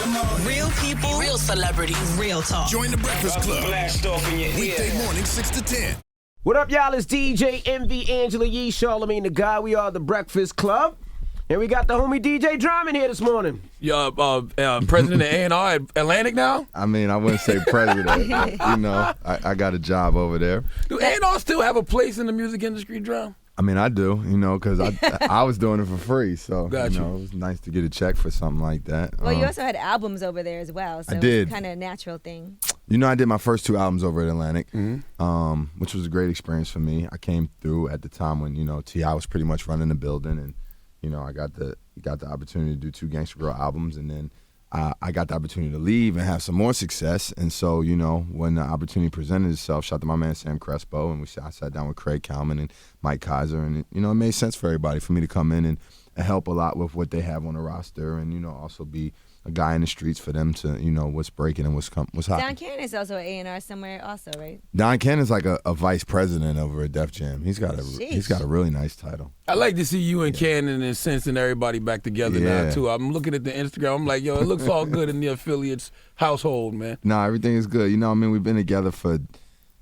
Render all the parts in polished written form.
Real people, real celebrities, real talk. Join the Breakfast Club. Blast off in your ear. Weekday morning, 6 to 10. What up, y'all? It's DJ Envy, Angela Yee, Charlamagne Tha God. We are the Breakfast Club. And we got the homie DJ Drummond here this morning. President of A&R at Atlantic now? I mean, I wouldn't say president. I got a job over there. Do A&R still have a place in the music industry, Drum? I mean, I do, because I was doing it for free. So, Gotcha. it was nice to get a check for something like that. Well, you also had albums over there as well. So I did. It's kind of a natural thing. I did my first 2 albums over at Atlantic, which was a great experience for me. I came through at the time when, T.I. was pretty much running the building, and, I got the opportunity to do 2 Gangsta Girl albums, and then I got the opportunity to leave and have some more success. And so, when the opportunity presented itself, shout out to my man Sam Crespo, and I sat down with Craig Kalman and Mike Kaiser, and it made sense for everybody for me to come in and help a lot with what they have on the roster, and also be a guy in the streets for them to what's breaking and what's happening. Don Cannon's also an A&R somewhere also, right? Don Cannon's like a vice president over at Def Jam. He's got a really nice title. I like to see you and Cannon and Sense and everybody back together now, too. I'm looking at the Instagram. I'm like, it looks all good in the affiliates household, man. No, everything is good. We've been together for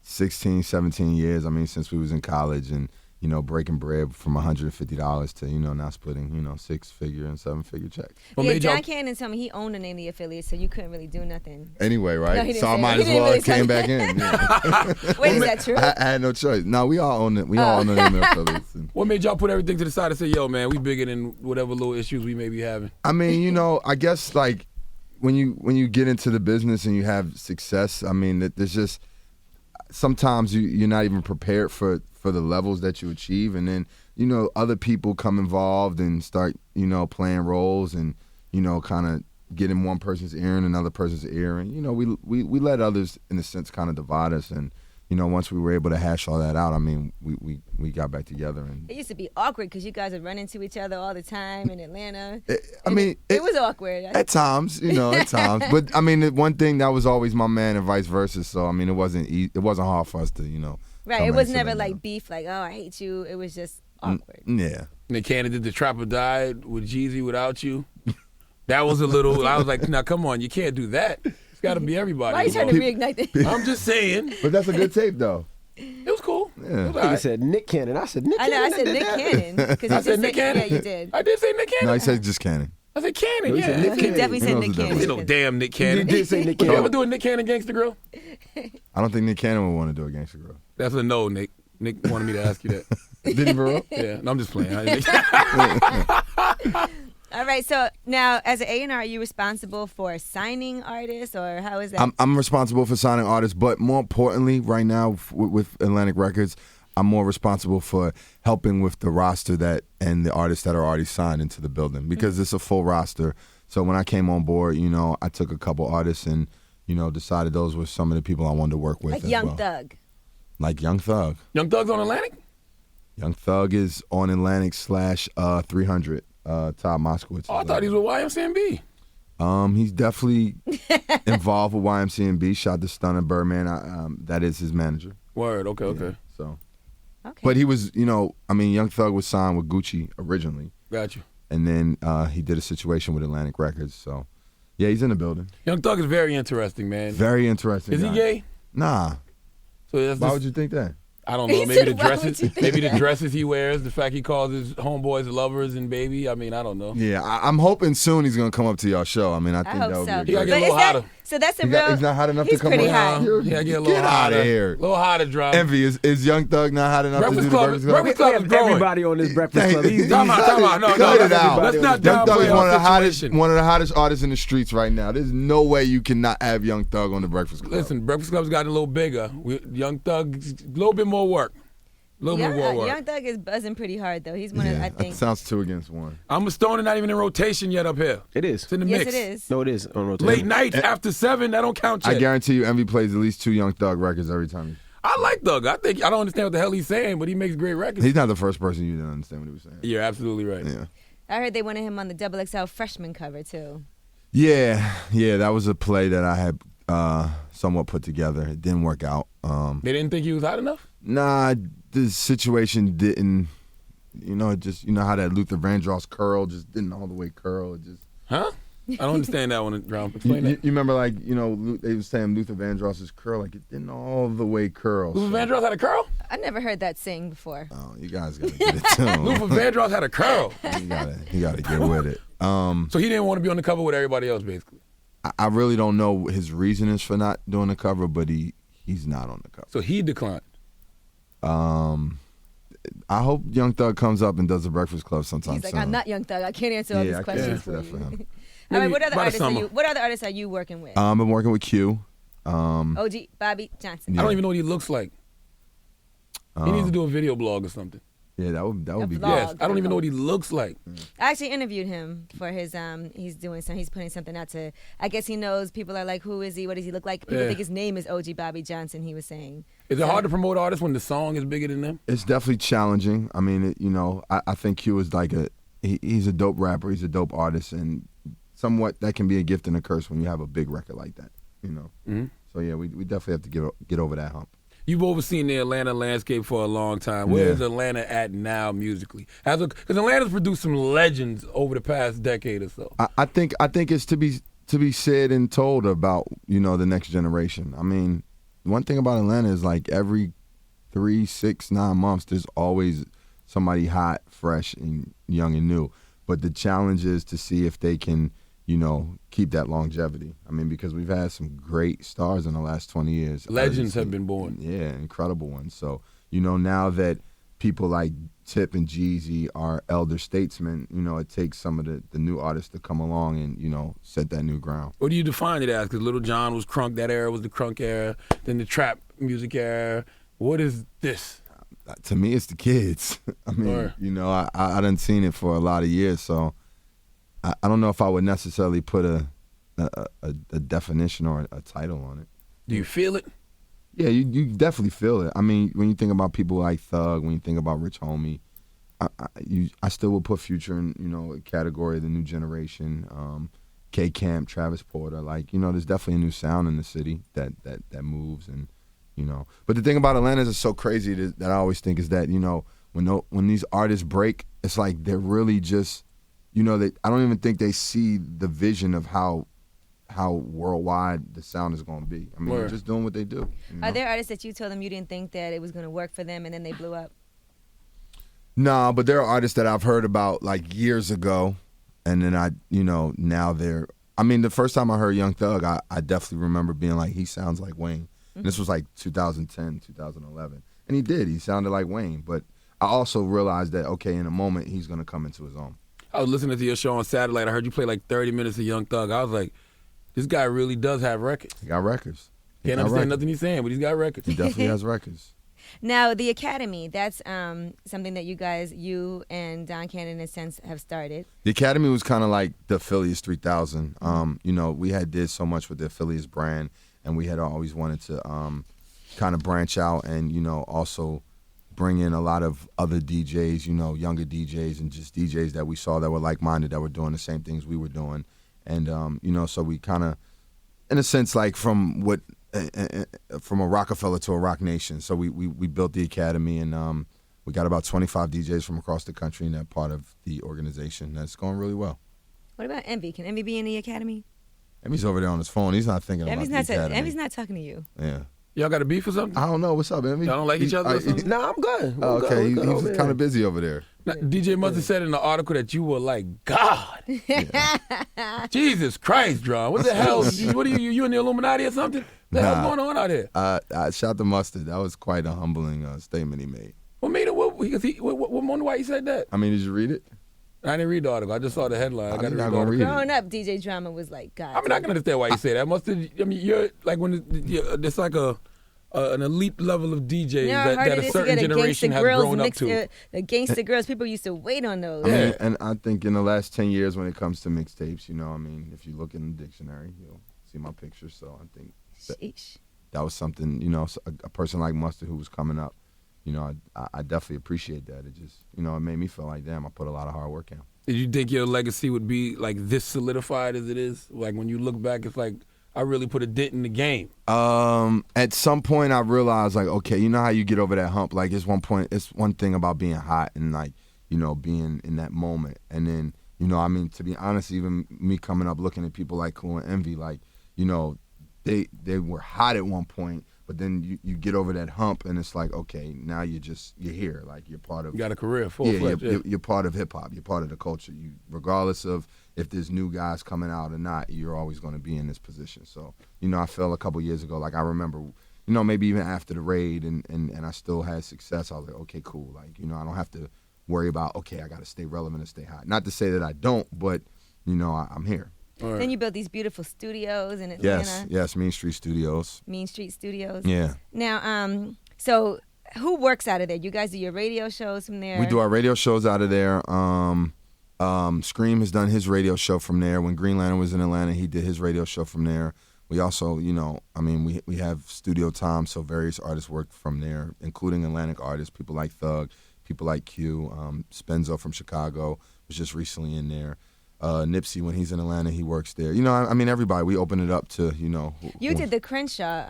16, 17 years. Since we was in college, and breaking bread from $150 to, now splitting, 6-figure and 7-figure checks. Yeah, Don Cannon told me he owned the name of the affiliate, so you couldn't really do nothing. Anyway, right? No, so I might as well came back in. Yeah. Wait, is that true? I had no choice. No, we all own it. We all own the name of the affiliates. What made y'all put everything to the side and say, yo, man, we bigger than whatever little issues we may be having? I guess, like, when you get into the business and you have success, there's just sometimes you're not even prepared for the levels that you achieve, and then other people come involved and start playing roles and kind of get in one person's ear and another person's ear, and we let others in a sense kind of divide us, and once we were able to hash all that out, we got back together. And it used to be awkward because you guys would run into each other all the time in Atlanta. It was awkward at times, at times. But one thing, that was always my man and vice versa. So it wasn't hard for us to Right, it was never like beef, like, oh, I hate you. It was just awkward. Yeah. And then Cannon did the Trap or Die with Jeezy without you. That was a little, I was like, now come on, you can't do that. It's got to be everybody. Why are you trying to reignite that? I'm just saying. But that's a good tape, though. It was cool. Yeah. He said Nick Cannon. I said Nick Cannon. I said Nick Cannon. I said Nick Cannon? Yeah, you did. I did say Nick Cannon? No, he said just Cannon. I said Cannon, He said Nick He Cannon. definitely said Nick Cannon. You know, damn Nick Cannon. You did say Nick Would you ever Cannon. do a Nick Cannon Gangsta Grill? I don't think Nick Cannon would want to do a Gangsta Girl. That's a no, Nick. Nick wanted me to ask you that. Did he, bro? Yeah, no, I'm just playing. All right, so now as an A&R, are you responsible for signing artists, or how is that? I'm responsible for signing artists, but more importantly, right now with Atlantic Records, I'm more responsible for helping with the roster and the artists that are already signed into the building, because it's a full roster. So when I came on board, I took a couple artists and, decided those were some of the people I wanted to work with. Like as Young well. Thug. Like Young Thug. Young Thug's on Atlantic? Young Thug is on Atlantic /300. Todd Moskowitz. Oh, I thought he was with YMCMB. He's definitely involved with YMCMB. Shot the Stunner Birdman. That is his manager. Word. Okay. Okay. So, Okay. but he was, Young Thug was signed with Gucci originally, Got you. and then he did a situation with Atlantic Records. So, yeah, he's in the building. Young Thug is very interesting, man. Very interesting. Is he guy. gay? Nah. So that's Why would you think that? I don't know. He Maybe said, the "Why would dresses. you think Maybe the that?" dresses he wears. The fact he calls his homeboys lovers and baby. I don't know. Yeah, I'm hoping soon he's gonna come up to y'all show. I think I hope that would so. be. He gotta a get a great- little hotter. So that's a He's real. not hot enough he's to come pretty on. high. Yeah, get a little Get hotter. out of here. A little hotter, Drum. Envy, is Young Thug not hot enough to do Breakfast the Club. Breakfast Club? Breakfast Club is growing. Everybody on this Breakfast Club. Time out. No, Cut it out. Let's not Young Thug is downplay one of our the situation. one of the hottest artists in the streets right now. There's no way you cannot have Young Thug on the Breakfast Club. Listen, Breakfast Club's gotten a little bigger. Young Thug, a little bit more work. A little bit more work. Young Thug is buzzing pretty hard though. He's one of, I that think. sounds 2 against 1. I'm a stoner, not even in rotation yet up here. It is. It's in the Yes, mix. it is. No, it is on rotation. Late nights after 7, that don't count yet. I guarantee you, Envy plays at least 2 Young Thug records every time. I like Thug. I don't understand what the hell he's saying, but he makes great records. He's not the first person you didn't understand what he was saying. You're absolutely right. Yeah. I heard they wanted him on the XXL freshman cover too. Yeah, that was a play that I had somewhat put together. It didn't work out. They didn't think he was hot enough? Nah, the situation didn't. It just how that Luther Vandross curl just didn't all the way curl. It just Huh? I don't understand that one, Drum. You, Explain you that. remember, like, they were saying Luther Vandross's curl, like, it didn't all the way curl. Luther Vandross had a curl? I never heard that saying before. Oh, you guys gotta get it to him. Luther Vandross had a curl. You gotta get with it. So he didn't want to be on the cover with everybody else, basically. I really don't know his reasons for not doing the cover, but he's not on the cover. So he declined. I hope Young Thug comes up and does the Breakfast Club sometime He's like, soon. I'm not Young Thug. I can't answer all these I can't questions answer for that you. for him. All right, Maybe what other by the artists are summer. you? What other artists are you working with? I've been working with Q. OG Bobby Johnson. I don't even know what he looks like. He needs to do a video blog or something. Yeah, that would be vlog. good. Yes, I don't even know what he looks like. I actually interviewed him for his he's putting something out to, I guess he knows people are like, who is he? What does he look like? People Yeah. think his name is OG Bobby Johnson, he was saying. Is it hard to promote artists when the song is bigger than them? It's definitely challenging. I mean, I think Q is like he's a dope rapper. He's a dope artist, and somewhat that can be a gift and a curse when you have a big record like that. Mm-hmm. So yeah, we definitely have to get over that hump. You've overseen the Atlanta landscape for a long time. Where is Atlanta at now musically? Because Atlanta's produced some legends over the past decade or so. I think it's to be said and told about the next generation. I mean, one thing about Atlanta is like every 3, 6, 9 months there's always somebody hot, fresh, and young and new. But the challenge is to see if they can keep that longevity. I mean, because we've had some great stars in the last 20 years. Legends have been born. Yeah, incredible ones. So, now that people like Tip and Jeezy are elder statesmen, it takes some of the new artists to come along and, set that new ground. What do you define it as? Because Lil Jon was crunk. That era was the crunk era. Then the trap music era. What is this? To me, it's the kids. I mean, Sure. I done seen it for a lot of years, so I don't know if I would necessarily put a definition or a title on it. Do you feel it? Yeah, you definitely feel it. I mean, when you think about people like Thug, when you think about Rich Homie, I still would put Future in a category of the new generation. K Camp, Travis Porter, like there's definitely a new sound in the city that moves and But the thing about Atlanta is it's so crazy that I always think is that when these artists break, it's like they're really just. I don't even think they see the vision of how worldwide the sound is going to be. I mean, they're just doing what they do. Are there artists that you told them you didn't think that it was going to work for them and then they blew up? No, but there are artists that I've heard about like years ago, and then now they're. I mean, the first time I heard Young Thug, I definitely remember being like, he sounds like Wayne. And this was like 2010, 2011, and he did. He sounded like Wayne, but I also realized that in a moment he's going to come into his own. I was listening to your show on Satellite. I heard you play like 30 minutes of Young Thug. I was like, this guy really does have records. He got records. Can't understand nothing he's saying, but he's got records. He definitely has records. Now, the Academy, that's something that you and Don Cannon, in a sense, have started. The Academy was kind of like the Affiliates 3000. We had did so much with the Affiliates brand, and we had always wanted to kind of branch out and, also bring in a lot of other DJs, younger DJs and just DJs that we saw that were like-minded, that were doing the same things we were doing. And, so we kind of, in a sense, like from a Rockefeller to a Rock Nation. So we built the Academy, and we got about 25 DJs from across the country in that part of the organization. That's going really well. What about Envy? Can Envy be in the Academy? Envy's over there on his phone. He's not thinking about the Academy. Envy's not talking to you. Yeah. Y'all got a beef or something? I don't know. What's up, Envy? Y'all don't like each other or something? Nah, I'm good. Oh, okay, he's kind of busy over there. Now, DJ must have said in the article that you were like, God. Jesus Christ, Dron. What the hell? What are you in the Illuminati or something? What the hell's going on out here? I shot the mustard. That was quite a humbling statement he made. What made it? What wonder why he said that? I mean, did you read it? I didn't read the article. I just saw the headline. I got to not read the gonna article. read it. Growing up, DJ Drama was like, God. I mean, I can understand why you say that. You're like it's like an elite level of DJs that a certain generation has grown up to. The Gangsta Girls, people used to wait on those. I mean, and I think in the last 10 years when it comes to mixtapes, if you look in the dictionary, you'll see my picture. So I think that was something, a person like Mustard who was coming up, I definitely appreciate that. It just, it made me feel like, damn, I put a lot of hard work in. Did you think your legacy would be like this solidified as it is? Like when you look back, it's like, I really put a dent in the game. At some point I realized, like, okay, you know how you get over that hump? Like, it's one thing about being hot and, like, being in that moment. And then You know, I mean, to be honest, even me coming up looking at people like Cool and Envy, like, you know, they were hot at one point, but then you get over that hump and it's like, okay, now you're here. Like, you're part of. You got a career, full-fledged. You're part of hip-hop. You're part of the culture. You, regardless of if there's new guys coming out or not, you're always going to be in this position. So, you know, I felt a couple years ago, like I remember, you know, maybe even after the raid and I still had success, I was like, okay, cool. Like, you know, I don't have to worry about, okay, I got to stay relevant and stay hot. Not to say that I don't, but, you know, I'm here. Right. Then you built these beautiful studios in Atlanta. Yes, Mean Street Studios. Mean Street Studios. Yeah. Now, so who works out of there? You guys do your radio shows from there? We do our radio shows out of there. Scream has done his radio show from there. When Green Lantern was in Atlanta, he did his radio show from there. We also, you know, I mean, we have studio time, so various artists work from there, including Atlantic artists, people like Thug, people like Q, Spenzo from Chicago was just recently in there. Nipsey, when he's in Atlanta, he works there. You know, I mean, everybody. We open it up to, you know. You did the Crenshaw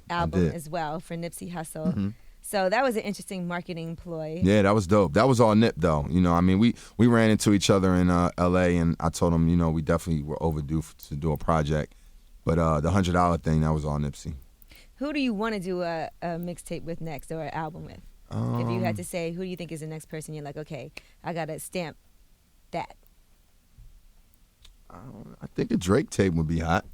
album as well for Nipsey Hussle. Mm-hmm. So that was an interesting marketing ploy. Yeah, that was dope. That was all Nip, though. You know, I mean, we ran into each other in L.A., and I told him, you know, we definitely were overdue to do a project. But the $100 thing, that was all Nipsey. Who do you want to do a mixtape with next or an album with? If you had to say, who do you think is the next person you're like, okay, I got to stamp that? I think a Drake tape would be hot.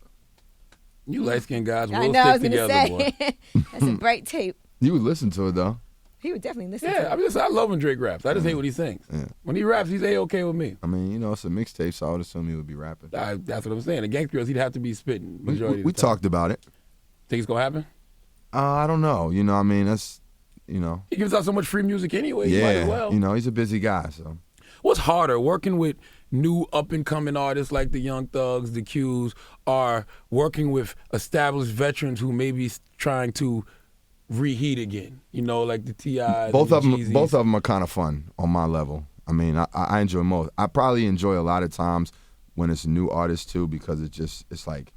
You light-skinned guys I will know, I was stick gonna together, say. boy. That's a bright tape. You would listen to it, though. He would definitely listen to Yeah, it. I love when Drake raps. I just hate what he sings. Yeah. When he raps, he's A-okay with me. I mean, you know, it's a mixtape, so I would assume he would be rapping. That's what I'm saying. The Gangsta Girls, he'd have to be spitting majority We of the time. talked about it. Think it's going to happen? I don't know. You know, I mean, that's, you know. He gives out so much free music anyway. You might as well. You know, he's a busy guy, so. What's harder, working with new up-and-coming artists like the Young Thugs, the Qs, or working with established veterans who may be trying to reheat again? You know, like the T.I.s. Both of Jeezys. them are kind of fun on my level. I mean, I enjoy most. I probably enjoy a lot of times when it's new artists too, because it's like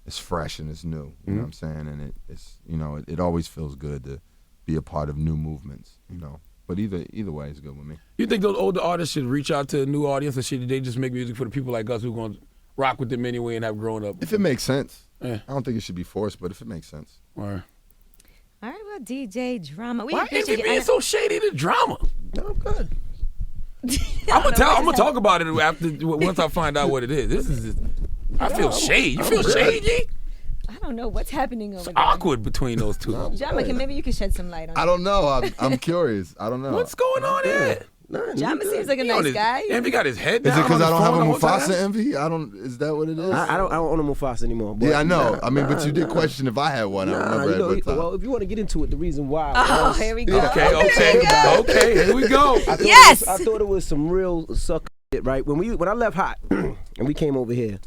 it's fresh and it's new. You know what I'm saying? And it's you know, it always feels good to be a part of new movements. You know. But either way is good with me. You think those older artists should reach out to a new audience, or should they just make music for the people like us who are going to rock with them anyway and have grown up? If it makes sense. Yeah. I don't think it should be forced, but if it makes sense. All right, well, DJ Drama. Why is he being so shady to Drama? No, I'm good. I'm gonna talk about it once I find out what it is. This is I feel shade. You feel shade, G? I don't know what's happening over there. Awkward between those two. Drama, maybe you can shed some light on I don't know. I'm curious. I don't know. What's going on here? Drama seems like a nice guy. Envy got his head Is down. it because I don't have a on his phone the whole Mufasa time? envy? Is that what it is? I don't own a Mufasa anymore. But Yeah, I know. I mean, but you did question if I had one. I remember you at know, one time. well, if you want to get into it, the reason why. Oh, here we go. Okay, here we go. Yes! I thought it was some real sucker shit, right? When I left Hot and we came over here,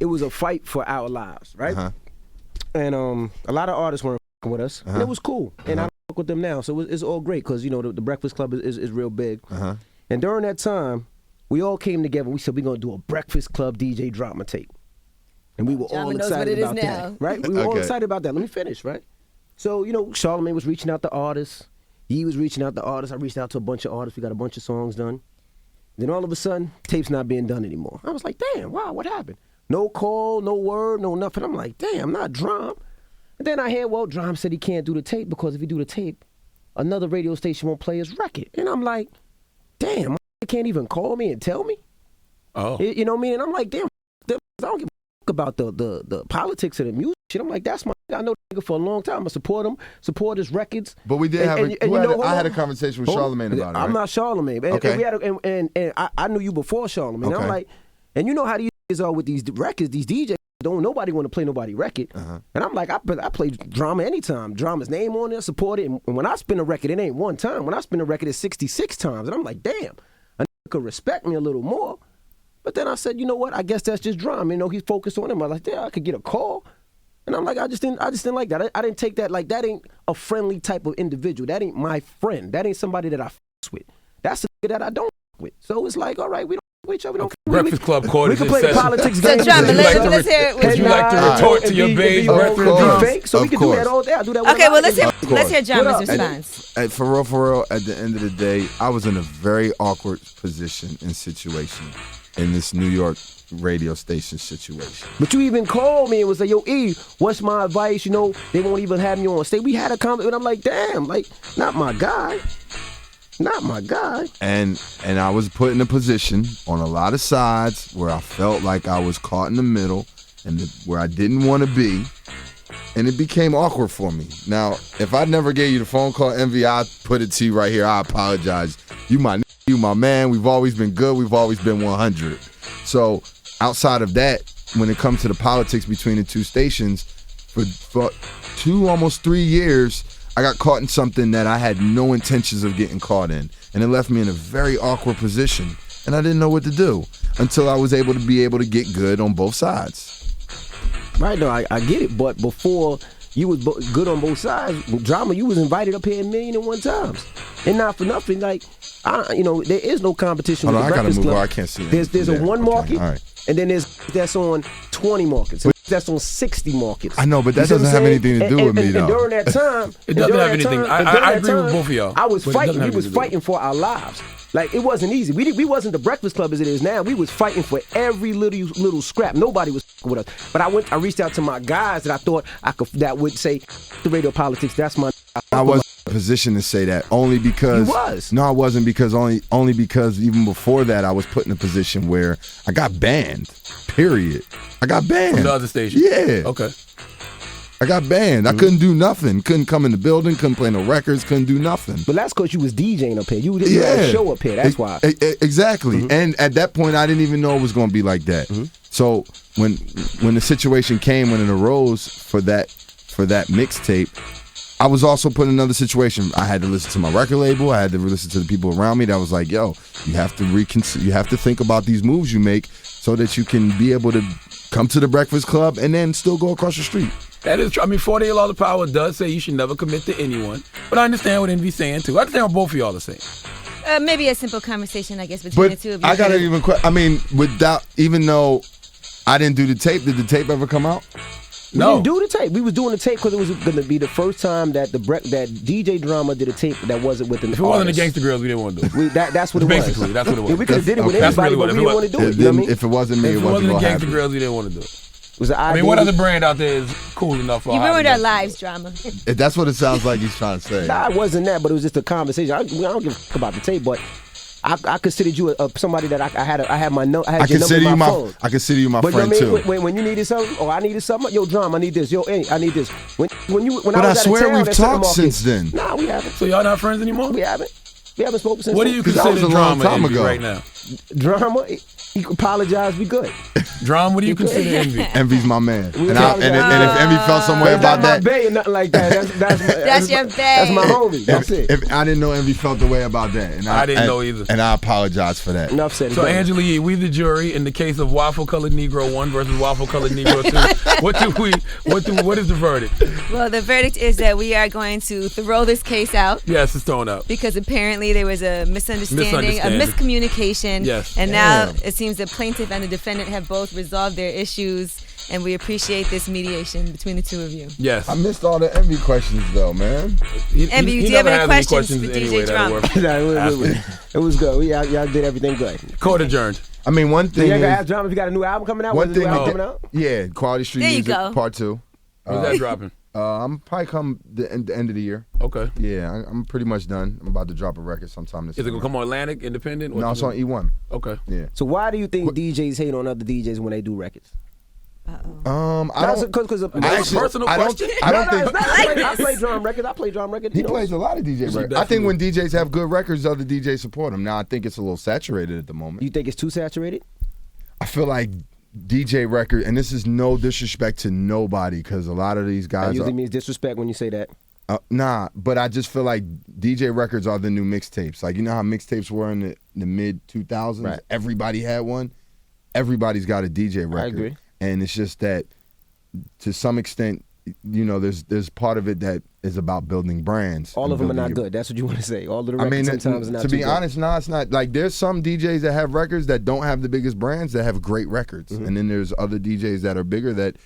it was a fight for our lives, right? And a lot of artists weren't f***ing with us, and it was cool. And I don't fuck with them now, so it's all great because you know the Breakfast Club is real big. And during that time, we all came together. We said we're gonna do a Breakfast Club DJ Drama tape, and we were all excited about that, right? We were all excited about that. Let me finish, right? So you know, Charlamagne was reaching out to artists. He was reaching out to artists. I reached out to a bunch of artists. We got a bunch of songs done. Then all of a sudden, tape's not being done anymore. I was like, damn, wow, what happened? No call, no word, no nothing. I'm like, damn, not Drum. And then I hear, well, Drum said he can't do the tape because if he do the tape, another radio station won't play his record. And I'm like, damn, they can't even call me and tell me. Oh, You know what I mean? And I'm like, damn, I don't give a fuck about the politics of the music shit. I'm like, that's my I know the nigga for a long time. I support him, support his records. But we did have I had a conversation with Hold Charlamagne about it. I'm right? not Charlamagne. And I knew you before Charlamagne. And I'm like, and you know how these niggas are with these records, these DJs. Don't nobody want to play nobody record. And I'm like, I play Drama anytime. Drama's name on there, support it. And when I spin a record, it ain't one time. When I spin a record, it's 66 times. And I'm like, damn, a nigga could respect me a little more. But then I said, you know what? I guess that's just Drama. You know, he's focused on him. I was like, yeah, I could get a call. And I'm like, I just didn't like that. I didn't take that like that ain't a friendly type of individual. That ain't my friend. That ain't somebody that I f*** with. That's the nigga that I don't f*** with. So it's like, all right, we don't each other. Breakfast Club quarters. We can play the politics So game. drama, let's hear it. Would you like to retort to your babe breakfast drums? Fake, so we can do that all day. I do that. With Okay, well let's hear What Drama's up? response. For real, at the end of the day, I was in a very awkward position and situation in this New York radio station situation. But you even called me and was like, yo, E, what's my advice? You know, they won't even have me on stage. We had a comment, and I'm like, damn, like, not my guy. Not my guy. And I was put in a position on a lot of sides where I felt like I was caught in the middle and where I didn't want to be. And it became awkward for me. Now, if I never gave you the phone call, Envy, I'd put it to you right here. I apologize. You my man. We've always been good. We've always been 100. So outside of that, when it comes to the politics between the two stations, for almost 3 years, I got caught in something that I had no intentions of getting caught in. And it left me in a very awkward position. And I didn't know what to do until I was able to get good on both sides. Right, no, I get it. But before you was good on both sides, Drama, you was invited up here 1,000,001 times. And not for nothing, like, there is no competition with the Breakfast Club. I can't see it. There's a one market, all right. and then that's on 20 markets. That's on 60 markets. I know, but that doesn't have anything to do with me, though. And during that time, It doesn't have anything. I agree with both of y'all. I was but it fighting. doesn't have We was anything to do with fighting for our lives. Like, it wasn't easy. We wasn't the Breakfast Club as it is now. We was fighting for every little scrap. Nobody was with us. But I reached out to my guys that I thought that would say the radio politics. That's my. I was in a position to say that only because you was. No, I wasn't, because only because even before that I was put in a position where I got banned. Period. I got banned. From the other station? Yeah. Okay. I got banned. I couldn't do nothing. Couldn't come in the building. Couldn't play no records. Couldn't do nothing. But that's because you was DJing up here. You didn't have a show up here. That's why. Exactly. And at that point, I didn't even know it was going to be like that. So when the situation came, when it arose for that mixtape, I was also put in another situation. I had to listen to my record label. I had to listen to the people around me that was like, yo, you have to think about these moves you make so that you can be able to come to the Breakfast Club and then still go across the street. That is true. I mean, 48 Laws of Power does say you should never commit to anyone. But I understand what Envy's saying, too. I understand what both of y'all are saying. Maybe a simple conversation, I guess, between the two of you. I got to even even though I didn't do the tape, did the tape ever come out? We didn't do the tape. We was doing the tape because it was going to be the first time that that DJ Drama did a tape that wasn't with an artist. If it wasn't the Gangsta Girls, we didn't want to do it. That's what it was. Basically, that's what it was. Yeah, we could have did it with That's anybody, really but we didn't want to do it. You know what I mean? If it wasn't me, If it it wasn't wasn't the going to Gangsta happen. Girls, we didn't want to do it. Was I mean, what other brand out there is cool enough for You Hot ruined our Dog? lives, Drama. That's what it sounds like he's trying to say. Nah, it wasn't that, but it was just a conversation. I don't give a fuck about the tape, but I considered you somebody that I had my note. I had your number in my phone. I consider you my But friend you know what I too. mean? When you needed something, or I needed something, yo, Drama, I need this. Yo, hey, I need this. When But I I was swear out of town, we've at certain talked markets- since then. Nah, we haven't. So y'all not friends anymore? We haven't spoken since. What do then. you 'Cause that was consider a long drama time Envy ago. right now? Drama? You can apologize. We good. Drama, what do you consider Envy? Envy's my man. We And apologize. if Envy felt some way But about that's that, my bae or nothing like that. That's your bae. That's my homie. That's it. if I didn't know Envy felt the way about that, and I didn't know either. and I apologize for that. Enough said. So, Angela Yee, we the jury in the case of Waffle Colored Negro 1 versus Waffle Colored Negro 2. What is the verdict? Well, the verdict is that we are going to throw this case out. Yes, it's thrown out. Because apparently there was a misunderstanding, a miscommunication. Yes. And now it seems the plaintiff and the defendant have both resolved their issues, and we appreciate this mediation between the two of you. Yes. I missed all the Envy questions though, man. Envy, do you have any questions for DJ Drama? It was good. Y'all did everything good. Court adjourned. I mean, one So thing you ain't gonna is, ask Drama if you got a new album coming out? one When's the thing, new album coming out? yeah, Quality Street There you Music go. Part 2. When's that dropping? I'm probably come the end of the year. Okay. Yeah, I'm pretty much done. I'm about to drop a record sometime this Is it summer. going to come on Atlantic, Independent? No, it's on E1. Okay. Yeah. So why do you think DJs hate on other DJs when they do records? I don't. Because That's a personal question? I don't think. I play drum records. I play drum records. He plays a lot of DJ records. I think when DJs have good records, other DJs support them. Now, I think it's a little saturated at the moment. You think it's too saturated? I feel like DJ record, and this is no disrespect to nobody, because a lot of these That guys usually means disrespect when you say that. nah, but I just feel like DJ records are the new mixtapes. Like, you know how mixtapes were in the mid 2000s? Right. Everybody had one. Everybody's got a DJ record. I agree. And it's just that, to some extent, you know, there's part of it that is about building brands. All of them are not good. That's what you want to say. All of the records sometimes are not to be too honest, no, it's not. Like, there's some DJs that have records that don't have the biggest brands that have great records, and then there's other DJs that are bigger that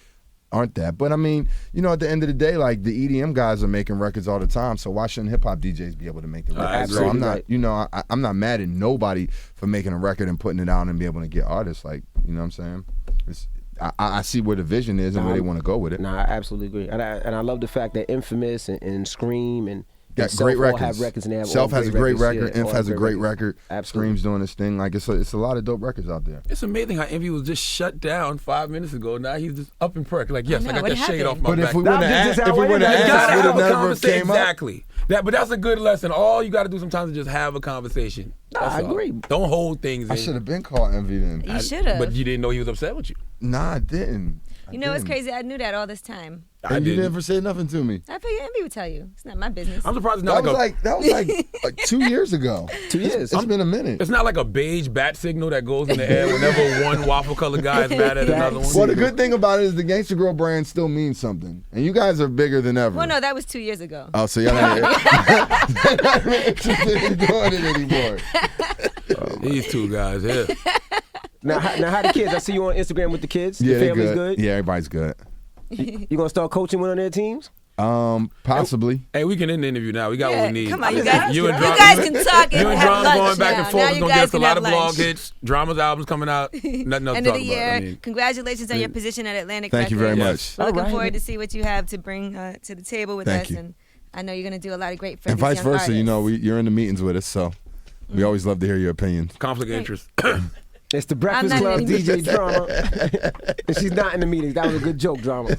aren't that. But I mean, you know, at the end of the day, like, the EDM guys are making records all the time, so why shouldn't hip hop DJs be able to make the records? So I'm not, you know, I'm not mad at nobody for making a record and putting it out and be able to get artists. Like, you know what I'm saying? I see where the vision is and where they want to go with it. Nah, I absolutely agree, and I love the fact that Infamous and Scream and got Self great all records. have records and they have Self all has a great record. Yeah, Inf has a great records. record. Absolutely. Scream's doing this thing. Like, it's a lot of dope records out there. It's amazing how Envy was just shut down 5 minutes ago. Now he's just up and perk. Like, yes, I got what that shade off happened? my But back. if we would have asked, You gotta have would a have never conversation. came up. Exactly. But that's a good lesson. All you got to do sometimes is just have a conversation. That's I all. agree. Don't hold things in. I should have been called Envy then. You should have. But you didn't know he was upset with you. Nah, I didn't. You know what's crazy? I knew that all this time. And you never said nothing to me. I figured Envy would tell you. It's not my business. I'm surprised it's not That was like 2 years ago. 2 years. It's been a minute. It's not like a beige bat signal that goes in the air whenever one waffle colored guy is mad at another one. Well, the good thing about it is the Gangsta Grill brand still means something, and you guys are bigger than ever. Well, no, that was 2 years ago. Oh, so y'all not interested in doing it anymore. These two guys here. Now, how the kids? I see you on Instagram with the kids. Yeah, the they family's good. good. Yeah, everybody's good. You gonna start coaching one of their teams? Possibly. Hey, we can end the interview now. We got what we need. Come on, you guys. You and you Drama- guys can talk and You and have Drama's lunch going back now. and forth. Now It's you gonna guys get us a can lot have of lunch. blog hits. Drama's album's coming out. Nothing else End to of talk the year. about. Congratulations on your position at Atlantic Thank you Records. very Yes. much. Looking All right. forward to see what you have to bring to the table with Thank us, you. and I know you're gonna do a lot of great for And these vice young versa, you know, artists. you're in the meetings with us, so we always love to hear your opinions. Conflict of interest. It's the Breakfast I'm Club not in any DJ Drama, and she's not in the meetings. That was a good joke, Drama.